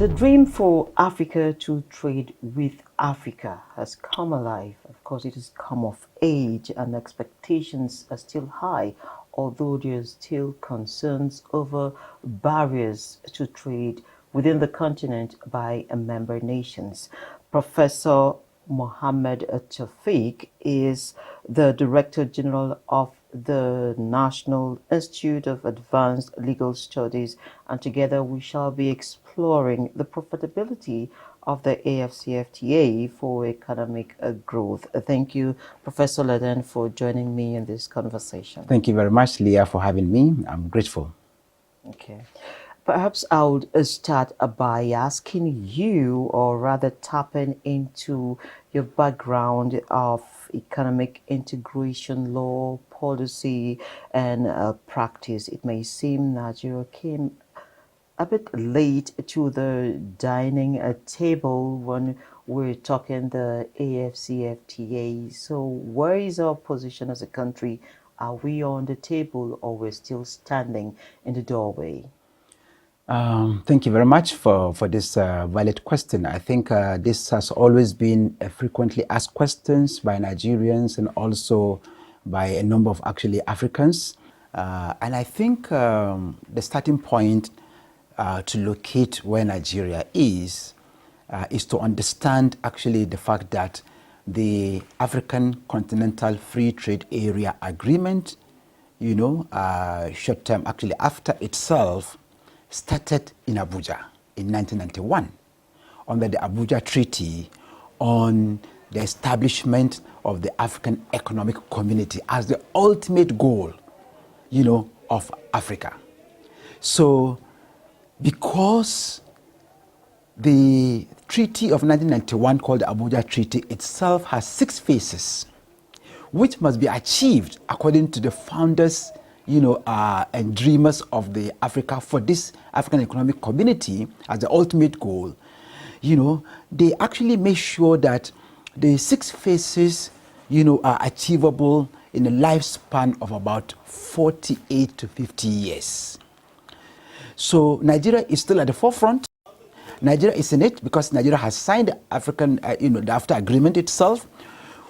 The dream for Africa to trade with Africa has come alive. Of course, it has come of age and expectations are still high, although there are still concerns over barriers to trade within the continent by member nations. Professor Mohammed Tawfiq is the Director General of the National Institute of Advanced Legal Studies, and together we shall be exploring the profitability of the AfCFTA for economic growth. Thank you, Professor Ladan, for joining me in this conversation. Thank you very much, Leah, for having me. I'm grateful. Okay. Perhaps I would start by asking you, or rather tapping into your background of economic integration law, policy, and practice. It may seem that you came a bit late to the dining table when we're talking the AfCFTA. So where is our position as a country? Are we on the table or we're still standing in the doorway? Thank you very much for this valid question. I think this has always been a frequently asked questions by Nigerians and also by a number of actually Africans. And I think the starting point to locate where Nigeria is to understand actually the fact that the African Continental Free Trade Area Agreement, short term actually after itself, started in Abuja in 1991 under the Abuja Treaty on the establishment of the African Economic Community as the ultimate goal, of Africa. So because the Treaty of 1991 called the Abuja Treaty itself has 6 phases, which must be achieved according to the founders and dreamers of the Africa for this African Economic Community as the ultimate goal, they actually make sure that the 6 phases, are achievable in a lifespan of about 48 to 50 years. So Nigeria is still at the forefront. Nigeria is in it because Nigeria has signed the African, the AfTA agreement itself,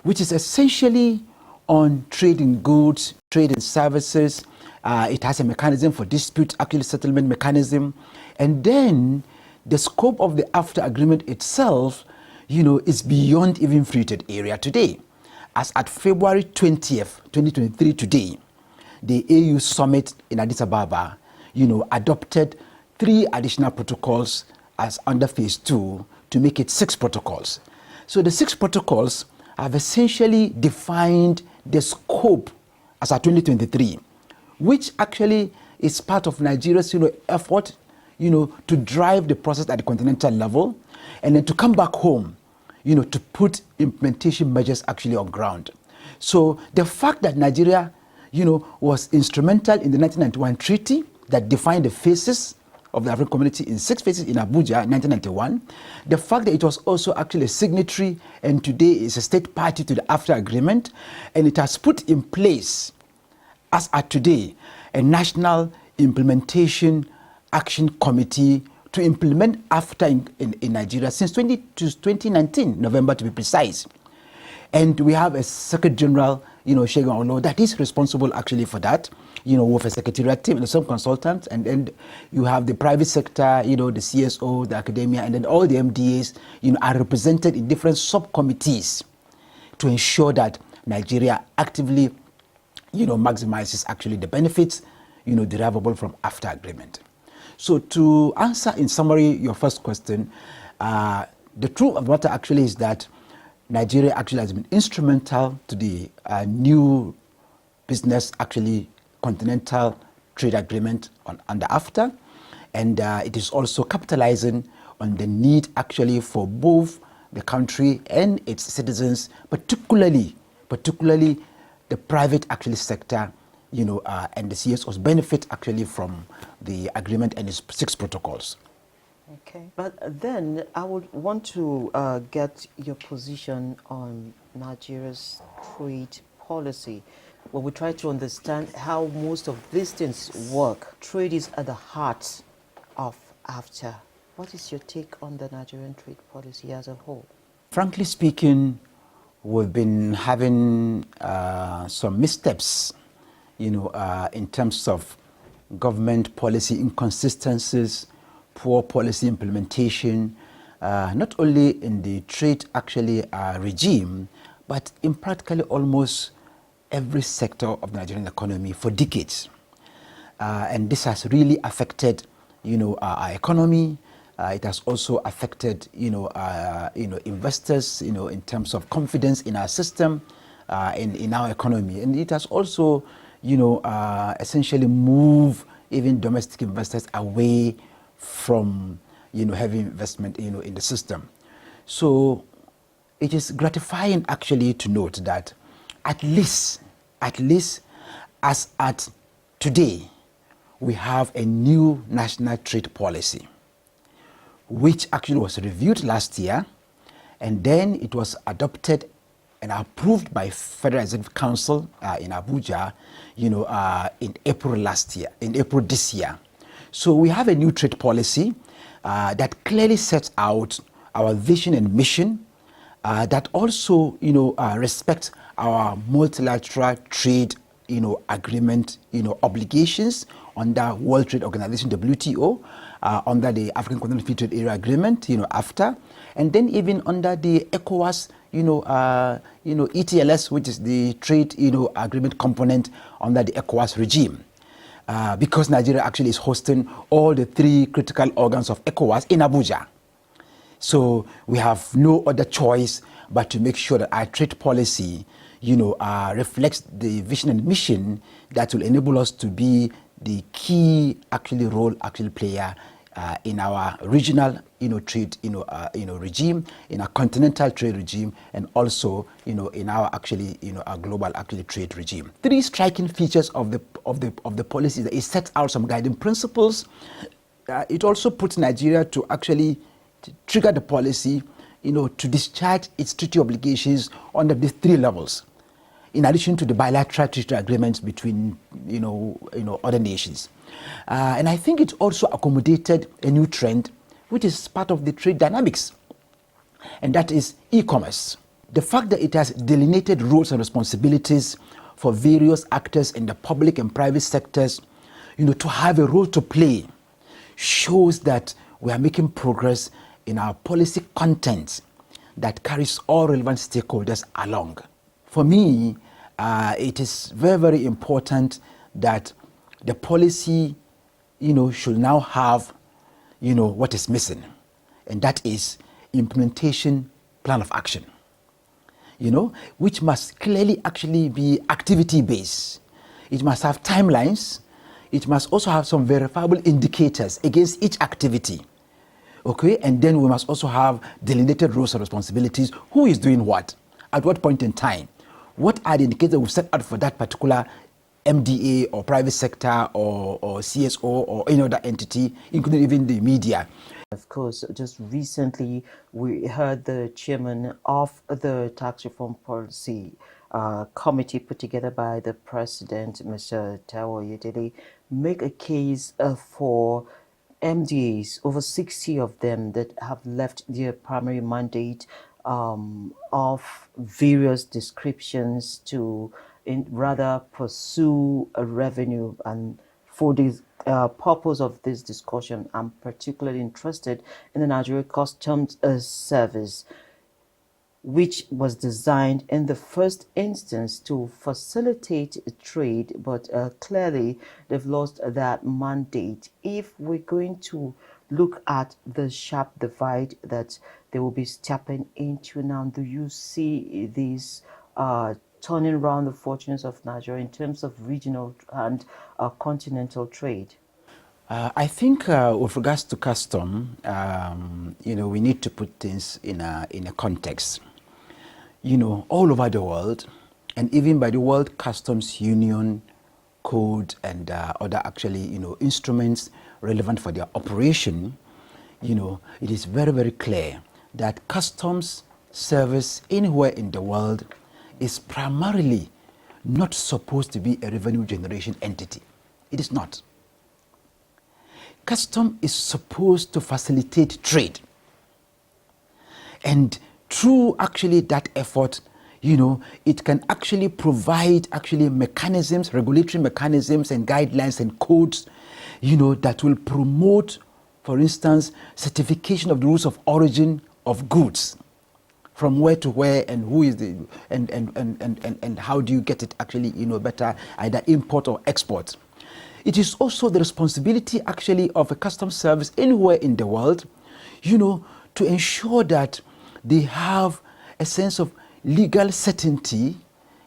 which is essentially on trade in goods, trade in services. It has a mechanism for dispute actually settlement mechanism. And then the scope of the AfTA agreement itself, is beyond even free trade area today. As at February 20th, 2023 today, the AU summit in Addis Ababa, adopted 3 additional protocols as under phase 2 to make it 6 protocols. So the 6 protocols have essentially defined the scope as at 2023, which actually is part of Nigeria's effort to drive the process at the continental level and then to come back home to put implementation measures actually on ground. So the fact that Nigeria was instrumental in the 1991 treaty that defined the phases of the African community in 6 phases in Abuja in 1991. The fact that it was also actually a signatory and today is a state party to the AfTA agreement, and it has put in place, as at today, a national implementation action committee to implement AfTA in Nigeria since 2019, November to be precise. And we have a Secretary General, Shegun Olo, that is responsible actually for that, with a secretariat team and some consultants, and then you have the private sector, the CSO, the academia, and then all the MDAs, are represented in different subcommittees to ensure that Nigeria actively, maximizes actually the benefits, derivable from AfTA agreement. So to answer in summary your first question, the truth of the matter actually is that Nigeria actually has been instrumental to the new business actually continental trade agreement under AfTA, and it is also capitalizing on the need actually for both the country and its citizens, particularly the private actually sector, and the CSOs benefit actually from the agreement and its 6 protocols. Okay, but then I would want to get your position on Nigeria's trade policy. When we try to understand how most of these things work, trade is at the heart of AfTA. What is your take on the Nigerian trade policy as a whole? Frankly speaking, we've been having some missteps, in terms of government policy inconsistencies, poor policy implementation, not only in the trade regime, but in practically almost every sector of the Nigerian economy for decades. And this has really affected, our economy. It has also affected, investors, in terms of confidence in our system, in our economy. And it has also, essentially moved even domestic investors away from, heavy investment, in the system. So it is gratifying actually to note that at least as at today, we have a new national trade policy, which actually was reviewed last year, and then it was adopted and approved by Federal Executive Council in Abuja, in April this year. So we have a new trade policy that clearly sets out our vision and mission, that also, respect our multilateral trade, agreement, obligations under World Trade Organization (WTO), under the African Continental Free Trade Area Agreement, AfTA, and then even under the ECOWAS, ETLS, which is the trade, agreement component under the ECOWAS regime. Because Nigeria actually is hosting all the three critical organs of ECOWAS in Abuja. So we have no other choice but to make sure that our trade policy, reflects the vision and mission that will enable us to be the key role player in our regional, trade, regime, in our continental trade regime, and also, in our our global trade regime. Three striking features of the policy is that it sets out some guiding principles. It also puts Nigeria to trigger the policy, to discharge its treaty obligations under these three levels, in addition to the bilateral treaty agreements between, other nations. And I think it also accommodated a new trend, which is part of the trade dynamics, and that is e-commerce. The fact that it has delineated roles and responsibilities for various actors in the public and private sectors, to have a role to play, shows that we are making progress in our policy content that carries all relevant stakeholders along. For me, it is very, very important that the policy, should now have, what is missing, and that is implementation plan of action, which must clearly be activity-based. It must have timelines. It must also have some verifiable indicators against each activity. Okay, and then we must also have delineated roles and responsibilities. Who is doing what? At what point in time? What are the indicators we've set out for that particular MDA or private sector or CSO or any other entity, including even the media? Of course, just recently we heard the chairman of the tax reform policy committee put together by the president, Mr. Taiwo Oyedele, make a case for MDAs, over 60 of them that have left their primary mandate of various descriptions to rather pursue a revenue. And for the purpose of this discussion, I'm particularly interested in the Nigeria Customs Service, which was designed in the first instance to facilitate trade, but clearly they've lost that mandate. If we're going to look at the sharp divide that they will be stepping into now, do you see these turning around the fortunes of Nigeria in terms of regional and continental trade? I think with regards to custom, we need to put things in a context. All over the world, and even by the World Customs Union code and other instruments relevant for their operation, it is very, very clear that customs service anywhere in the world is primarily not supposed to be a revenue generation entity. It is not. custom is supposed to facilitate trade. And through actually that effort, it can actually provide actually mechanisms, regulatory mechanisms and guidelines and codes, that will promote, for instance, certification of the rules of origin of goods, from where to where, and who is the and how do you get it actually better, either import or export. It is also the responsibility actually of a customs service anywhere in the world, to ensure that they have a sense of legal certainty,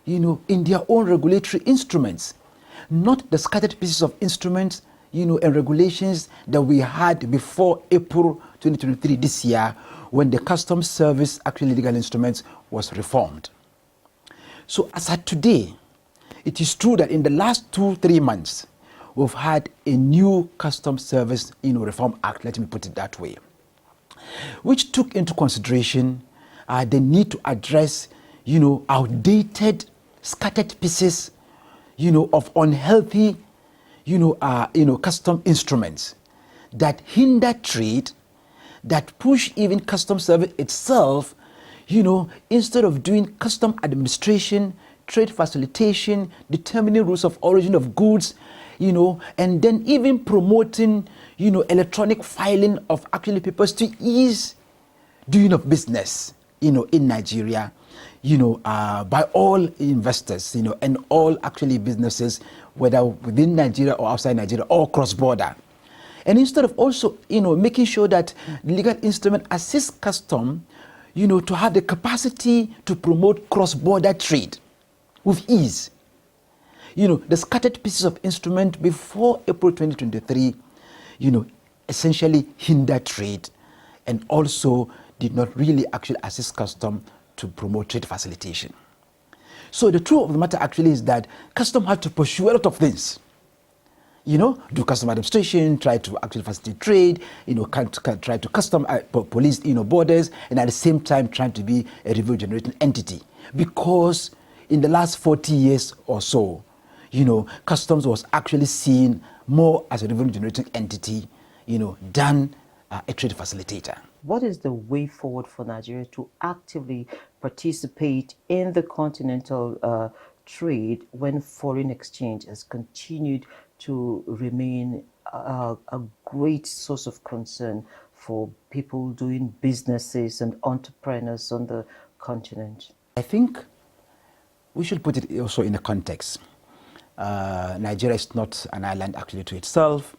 in their own regulatory instruments, not the scattered pieces of instruments, and regulations that we had before April 2023 this year, when the customs service actually legal instruments was reformed. So as at today, it is true that in the last 2-3 months, we've had a new customs service, reform act, let me put it that way, which took into consideration the need to address, outdated, scattered pieces, of unhealthy, custom instruments that hinder trade, that push even customs service itself, instead of doing custom administration, trade facilitation, determining rules of origin of goods, and then even promoting, electronic filing of actually papers to ease doing of business, in Nigeria, by all investors, and all actually businesses, whether within Nigeria or outside Nigeria or cross-border. And instead of also, making sure that the legal instrument assists custom, to have the capacity to promote cross-border trade with ease. The scattered pieces of instrument before April 2023, essentially hindered trade and also did not really actually assist custom to promote trade facilitation. So the truth of the matter actually is that custom had to pursue a lot of things. Do custom administration, try to actually facilitate trade, try to custom police, borders, and at the same time trying to be a revenue generating entity. Because in the last 40 years or so, customs was actually seen more as a revenue generating entity, than a trade facilitator. What is the way forward for Nigeria to actively participate in the continental trade when foreign exchange has continued to remain a great source of concern for people doing businesses and entrepreneurs on the continent? I think we should put it also in a context. Nigeria is not an island actually to itself,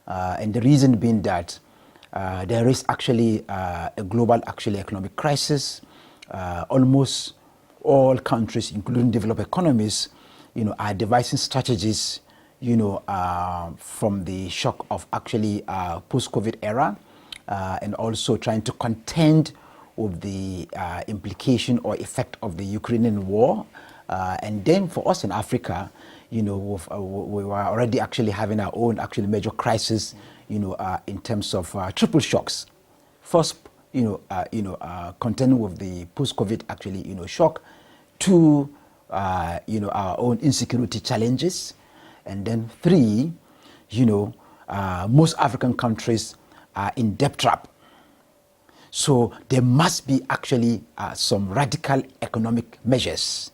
and the reason being that there is actually a global economic crisis. Almost all countries, including developed economies, are devising strategies, from the shock of post-COVID era, and also trying to contend with the implication or effect of the Ukrainian war. And then for us in Africa, we were already actually having our own major crisis, in terms of triple shocks. First, contending with the post-COVID shock. Two, our own insecurity challenges. And then three, most African countries are in debt trap. So there must be actually some radical economic measures,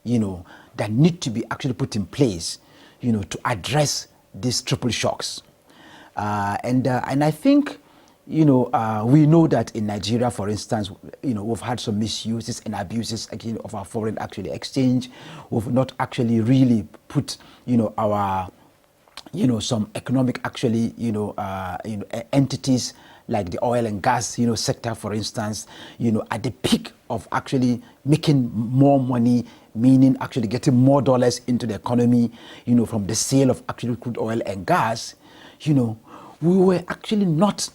that need to be actually put in place, to address these triple shocks. And I think, we know that in Nigeria, for instance, we've had some misuses and abuses of our foreign exchange. We've not actually really put, our, some economic entities like the oil and gas, sector, for instance, at the peak of actually making more money, meaning actually getting more dollars into the economy, from the sale of actually crude oil and gas, we were actually not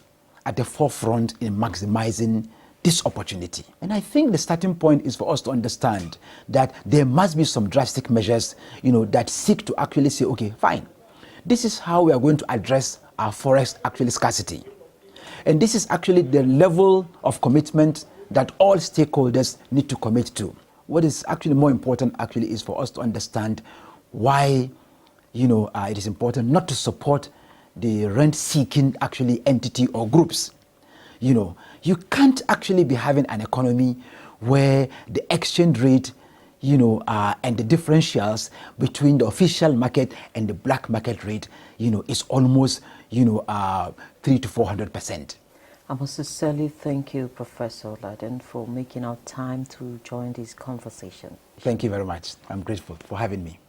at the forefront in maximizing this opportunity. And I think the starting point is for us to understand that there must be some drastic measures, that seek to actually say, okay, fine, this is how we are going to address our forest scarcity. And this is actually the level of commitment that all stakeholders need to commit to. What is actually more important is for us to understand why, it is important not to support the rent-seeking actually entity or groups. You know, you can't actually be having an economy where the exchange rate, you know, and the differentials between the official market and the black market rate, you know, is almost, you know, 300 to 400%. I must sincerely thank you, Professor Ladan, for making our time to join this conversation. Thank you very much. I'm grateful for having me.